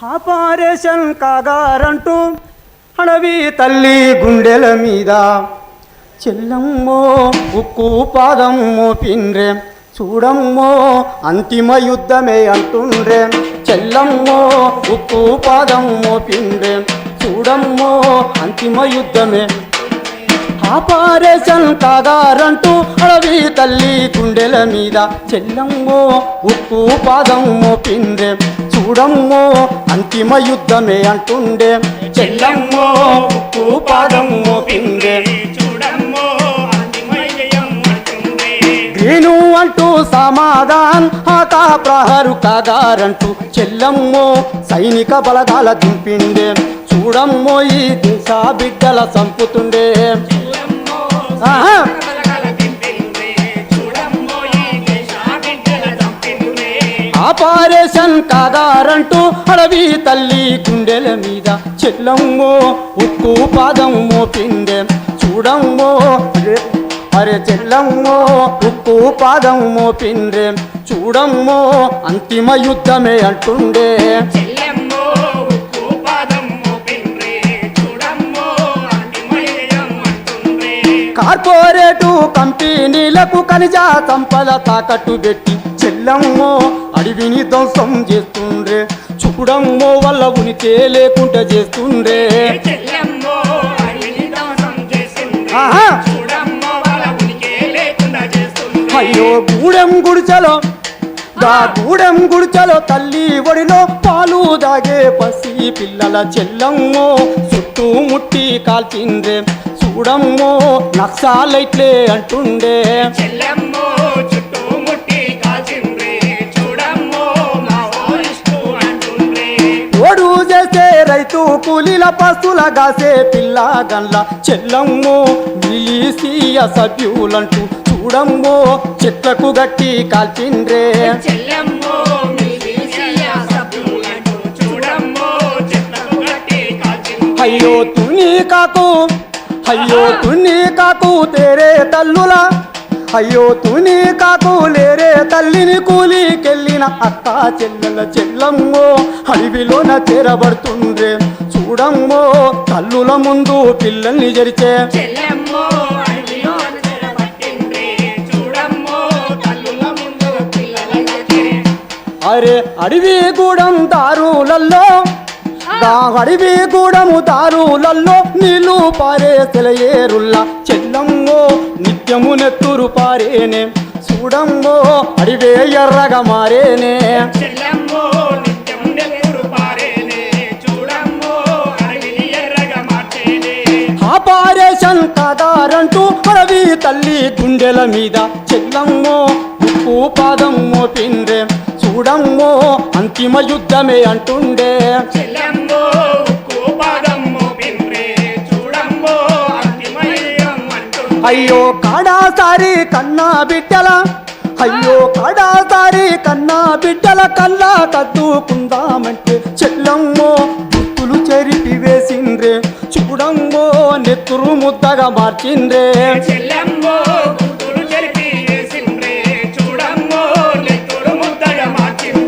Operation కాగారంటూ అడవి తల్లి గుండెల మీద చెల్లమ్మో ఉక్కు పాదం మోపిండ్రే చూడమ్మో అంతిమ యుద్ధమే అంటుండ్రే చెల్లమ్మో ఉక్కు పాదం మోపిండ్రే చూడమ్మో అంతిమ యుద్ధమే ఆపరేషన్ కాగారంటూ అడవి తల్లి గుండెల మీద చెల్లమ్మో ఉక్కు పాదం మోపిండ్రే చూడమ్మో అంతిమ యుద్ధమే అంటుండే చెల్లమ్మో ఉక్కు పాదం మోపిండ్రే చూడమ్మో అంతిమ విజయం అంటుండే గ్రీను అంటూ సమాధాన్ ఆకా ప్రహరు కాగారంటూ చెల్లమ్మో సైనిక బలగాల దింపిండే చూడమ్మో ఈ దేశ బిడ్డల సంపుతుండే ఆహా ఆపరేషన్ కాగారంటూ అడవి తల్లి గుండెల మీద చెల్లమ్మో ఉక్కు పాదం మోపిండే చూడమ్మో అరే చెల్లమ్మో ఉక్కు పాదం మోపిండ్రే చూడమ్మో అంతిమ యుద్ధమే అంటుండే కార్పొరేటు కంపెనీలకు ఖనిజ సంపద తాకట్టు పెట్టి చెల్లమ్మో అడవిని ధ్వంసం చేస్తుండ్రే చూడమ్మో వల్ల ఉనికి లేకుండా చేస్తుండ్రే అయ్యో గూడెం గుడిచలో గూడెం గుడిచలో తల్లి ఒడిలో పాలు దాగే పసి పిల్లల చెల్లమ్మో చుట్టూ ముట్టి కాల్చిండ్రే చూడమ్మో నక్సలైట్లే అంటుండే ఓడు చేసే రైతు కూలీల పస్తుల గాసే పిల్ల గన్ల చెల్లమ్మో మిలీసియ సభ్యులంటూ చూడమ్మో చెట్లకు గట్టి కాల్చిండ్రే అయ్యో తుని కాకు అయ్యో తుని కాకు తేరే తల్లులా అయ్యో తుని కాకు లేరే తల్లిని కూలికెళ్ళిన అక్క చెల్లెల చెల్లమ్మో అడవిలోన చేరబడుతుండ్రే చూడమ్మో తల్లుల ముందు పిల్లల్ని జరిచే అరే అడవి గూడెం దారులల్లో అడవి గూడెము దారులల్లో నీళ్లు పారే సెలయేరుల్లా చెల్లమ్మో నిత్యము నెత్తురు పారేనే చూడమ్మో అడివే ఎర్రగా మారేనే ఆపరేషన్ కాగారంటూ అడవి తల్లి గుండెల మీద చెల్లమ్మో ఉక్కు పాదం మోపిండ్రే చూడమ్మో అంతిమ యుద్ధమే అంటుండే అయ్యో కాడాసారి కన్నా బిడ్డల అయ్యో కాడాసారి కన్నా బిడ్డల కల్లా కద్దుకుందామంటే చెల్లమ్మో గుర్తులు చెరిపి వేసిండ్రే చూడమ్మో నెత్తురు ముద్దగా మార్చిండ్రే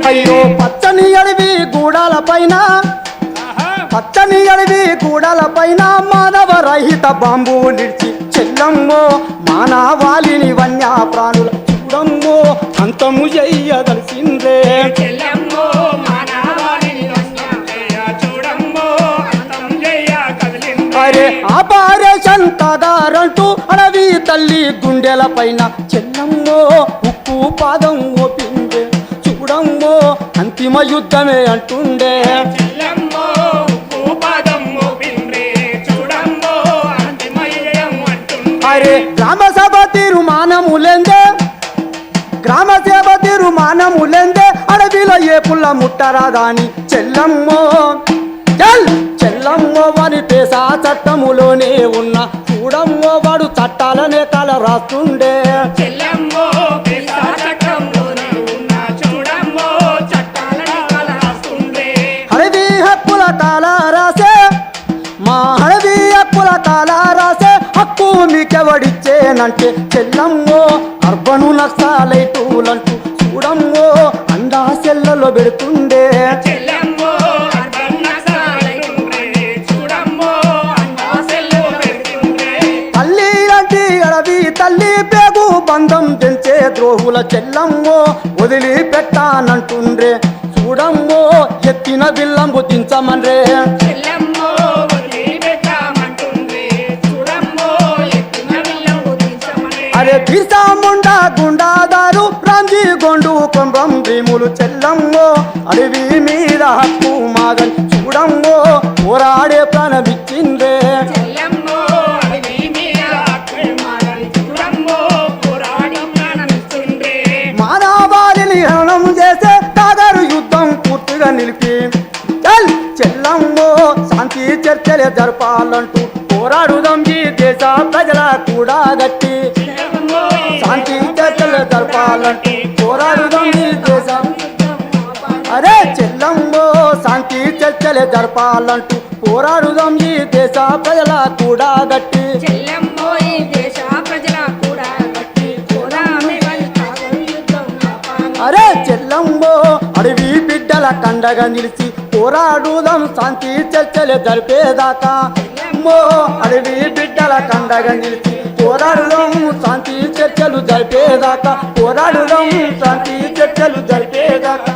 అయ్యో పచ్చని అడవి గూడాల పైన పచ్చని అడవి గూడాల పైన మానవ రహిత బాంబు నిడిచి చెల్లమ్మో మానవాళిని వన్య ప్రాణుల చూడమ్మో అంతము చెయ్యదలిసిందే అరే ఆపరేషన్ కాగారంటూ అడవి తల్లి గుండెల పైన చెల్లమ్మో ఉక్కు పాదం మోపిండే చూడమ్మో అంతిమ యుద్ధమే అంటుండే అరే గ్రామ సభ తీర్మానములేందే గ్రామ సభ తీర్మానములేందే అడవిలో ఏ పుల్ల ముట్టరాదాని చెల్లమ్మో చెల్లమ్మో వారి పేసా చట్టములోనే ఉన్న చూడమ్మో వాడు చట్టాలనే కల రాస్తుండే అడవి హక్కుల కాల రాసే మా అడవి హక్కుల కాల రాసే హక్కు మీకెవడిచ్చేనంటే చెల్లమ్మో అర్బను నక్సలైటులంటూ చూడమ్మో అండా సెల్లలో పెడుతుండే చెల్లమ్మో బంధం తెంచే ద్రోహుల చెల్లమ్మో వదిలిపెట్టానంటుండ్రే చూడమ్మో ఎత్తిన బిల్లంబు దించమన్రే చెల్లమ్మో వదిలిపెట్టామంటుండ్రే చూడమ్మో ఎత్తిన బిల్లంబు దించమన్రే అరే బిర్సా ముండా గుండాదారు రాంజీ గొండు కొండ్రం భీములు చెల్లమ్మో అడవి మీద హక్కు మాగన్ చూడమ్మో పోరాడే ప్రాణమిచ్చిందే చెల్లమ్మో అడవి మీద హక్కు మాగన్ చూడమ్మో పోరాడి ప్రాణమిచ్చిండ్రే మానవాళిని హరణం చేసే తాగరు యుద్ధం పూర్తిగా నిలిపి చల్ చెల్లమ్మో శాంతి చర్చలే జరపాలంటూ పోరాడుదాం ఈ దేశ ప్రజల కూడా గట్టి చెల్లమ్మో శాంతి చర్చలు జరపాలంటూ పోరాడుదాం ఈ దేశం అరే చెల్లమ్మో శాంతి చర్చలే జరపాలంటూ పోరాడుదాం ఈ దేశ ప్రజల కూడా గట్టి చెల్లమ్మో ఈ దేశ ప్రజల కూడా గట్టి పోరామే తాగరు యుద్ధం ఆపాలి. అరే చెల్లమ్మో అడవి బిడ్డల కండగా నిలిచి పోరాడుదాం శాంతి చర్చలే జరిపేదాకా అమ్మో అడవి బిడ్డల కండగా నిలిచి పోరాడుదాం శాంతి చర్చలు జరిపేదాకా పోరాడుదాం శాంతి చర్చలు జరిపేదాకా